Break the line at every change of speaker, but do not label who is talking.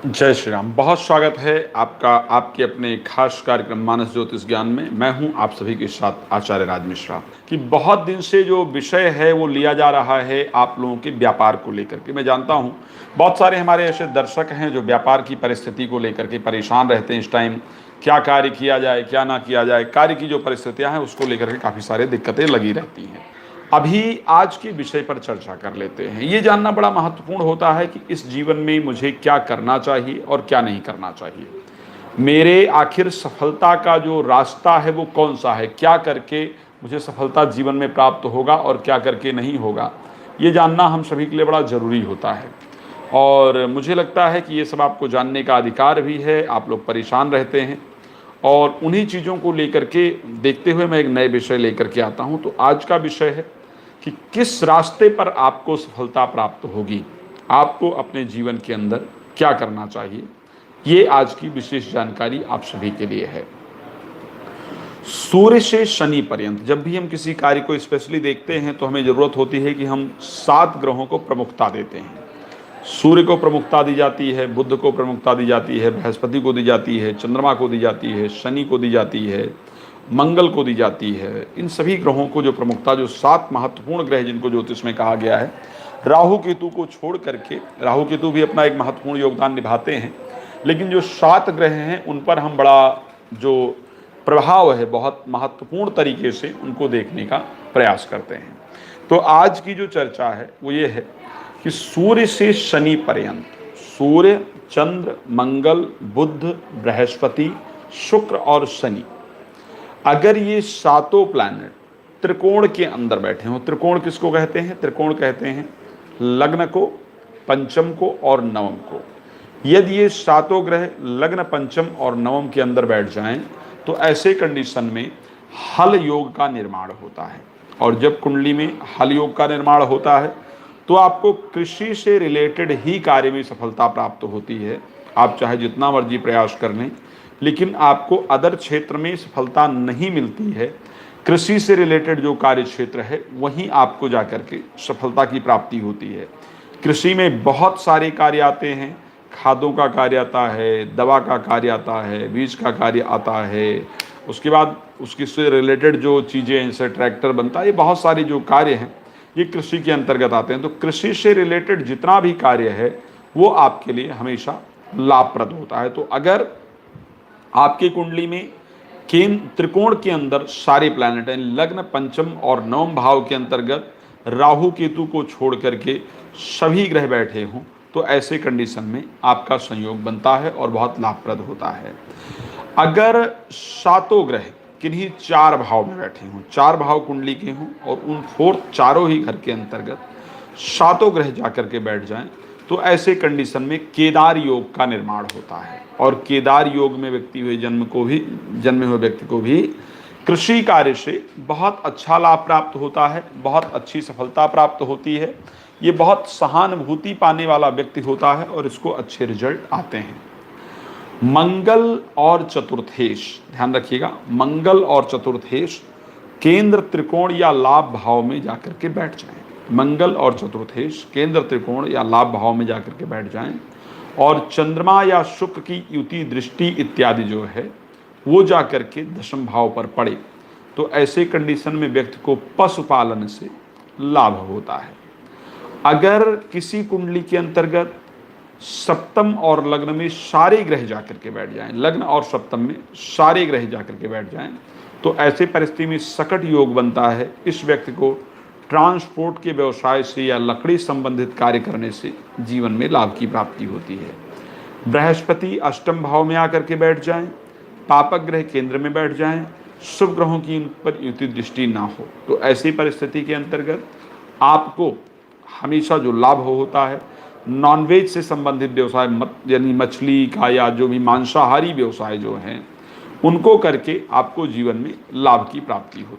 जय श्री राम। बहुत स्वागत है आपका आपके अपने खास कार्यक्रम मानस ज्योतिष ज्ञान में। मैं हूं आप सभी के साथ आचार्य राज मिश्रा। कि बहुत दिन से जो विषय है वो लिया जा रहा है आप लोगों के व्यापार को लेकर के। मैं जानता हूं बहुत सारे हमारे ऐसे दर्शक हैं जो व्यापार की परिस्थिति को लेकर के परेशान रहते हैं। इस टाइम क्या कार्य किया जाए, क्या ना किया जाए, कार्य की जो परिस्थितियाँ हैं उसको लेकर के काफ़ी सारे दिक्कतें लगी रहती हैं। अभी आज के विषय पर चर्चा कर लेते हैं। ये जानना बड़ा महत्वपूर्ण होता है कि इस जीवन में मुझे क्या करना चाहिए और क्या नहीं करना चाहिए। मेरे आखिर सफलता का जो रास्ता है वो कौन सा है, क्या करके मुझे सफलता जीवन में प्राप्त होगा और क्या करके नहीं होगा, ये जानना हम सभी के लिए बड़ा ज़रूरी होता है। और मुझे लगता है कि ये सब आपको जानने का अधिकार भी है। आप लोग परेशान रहते हैं और उन्हीं चीज़ों को लेकर के देखते हुए मैं एक नए विषय लेकर के आता हूँ। तो आज का विषय है कि किस रास्ते पर आपको सफलता प्राप्त होगी, आपको अपने जीवन के अंदर क्या करना चाहिए। ये आज की विशेष जानकारी आप सभी के लिए है। सूर्य से शनि पर्यंत जब भी हम किसी कार्य को स्पेशली देखते हैं तो हमें ज़रूरत होती है कि हम 7 ग्रहों को प्रमुखता देते हैं। सूर्य को प्रमुखता दी जाती है, बुध को प्रमुखता दी जाती है, बृहस्पति को दी जाती है, चंद्रमा को दी जाती है, शनि को दी जाती है, मंगल को दी जाती है। इन सभी ग्रहों को जो प्रमुखता, जो 7 महत्वपूर्ण ग्रह जिनको ज्योतिष में कहा गया है, राहु केतु को छोड़ करके, राहु केतु भी अपना एक महत्वपूर्ण योगदान निभाते हैं, लेकिन जो 7 ग्रह हैं उन पर हम बड़ा जो प्रभाव है बहुत महत्वपूर्ण तरीके से उनको देखने का प्रयास करते हैं। तो आज की जो चर्चा है वो ये है कि सूर्य से शनि पर्यंत, सूर्य, चंद्र, मंगल, बुध, बृहस्पति, शुक्र और शनि, अगर ये 7 प्लैनेट त्रिकोण के अंदर बैठे हों, त्रिकोण किसको कहते हैं? त्रिकोण कहते हैं लग्न को, पंचम को और नवम को। यदि ये 7 ग्रह लग्न, पंचम और नवम के अंदर बैठ जाएं तो ऐसे कंडीशन में हल योग का निर्माण होता है। और जब कुंडली में हल योग का निर्माण होता है तो आपको कृषि से रिलेटेड ही कार्य में सफलता प्राप्त होती है। आप चाहे जितना मर्जी प्रयास कर लें, लेकिन आपको अदर क्षेत्र में सफलता नहीं मिलती है। कृषि से रिलेटेड जो कार्य क्षेत्र है वहीं आपको जाकर के सफलता की प्राप्ति होती है। कृषि में बहुत सारे कार्य आते हैं, खादों का कार्य आता है, दवा का कार्य आता है, बीज का कार्य आता है, उसके बाद उसकी से रिलेटेड जो चीज़ें जैसे ट्रैक्टर बनता है, ये बहुत सारे जो कार्य हैं ये कृषि के अंतर्गत आते हैं। तो कृषि से रिलेटेड जितना भी कार्य है वो आपके लिए हमेशा लाभप्रद होता है। तो अगर आपकी कुंडली में त्रिकोण के अंदर सारे प्लैनेट हैं, लग्न, पंचम और नवम भाव के अंतर्गत राहु केतु को छोड़ करके सभी ग्रह बैठे हों, तो ऐसे कंडीशन में आपका संयोग बनता है और बहुत लाभप्रद होता है। अगर 7 ग्रह किन्हीं 4 भाव में बैठे हों, 4 भाव कुंडली के हों और उन चारों ही घर के अंतर्गत 7 ग्रह जाकर के बैठ जाएं, तो ऐसे कंडीशन में केदार योग का निर्माण होता है। और केदार योग में जन्मे हुए व्यक्ति को भी कृषि कार्य से बहुत अच्छा लाभ प्राप्त होता है, बहुत अच्छी सफलता प्राप्त होती है। ये बहुत सहानुभूति पाने वाला व्यक्ति होता है और इसको अच्छे रिजल्ट आते हैं। मंगल और चतुर्थेश, ध्यान रखिएगा, मंगल और चतुर्थेश केंद्र त्रिकोण या लाभ भाव में जाकर के बैठ जाएं। मंगल और चतुर्थेश केंद्र त्रिकोण या लाभ भाव में जाकर के बैठ जाएं और चंद्रमा या शुक्र की युति, दृष्टि इत्यादि जो है वो जाकर के दशम भाव पर पड़े, तो ऐसे कंडीशन में व्यक्ति को पशुपालन से लाभ होता है। अगर किसी कुंडली के अंतर्गत सप्तम और लग्न में सारे ग्रह जाकर के बैठ जाएं, लग्न और सप्तम में सारे ग्रह जाकर के बैठ जाएं, तो ऐसे परिस्थिति में सकट योग बनता है। इस व्यक्ति को ट्रांसपोर्ट के व्यवसाय से या लकड़ी संबंधित कार्य करने से जीवन में लाभ की प्राप्ति होती है। बृहस्पति अष्टम भाव में आकर के बैठ जाएं, पापक ग्रह केंद्र में बैठ जाएं, शुभ ग्रहों की इन पर युति दृष्टि ना हो, तो ऐसी परिस्थिति के अंतर्गत आपको हमेशा जो लाभ होता है नॉनवेज से संबंधित व्यवसाय, यानी मछली का या जो भी मांसाहारी व्यवसाय जो हैं उनको करके आपको जीवन में लाभ की प्राप्ति होती है।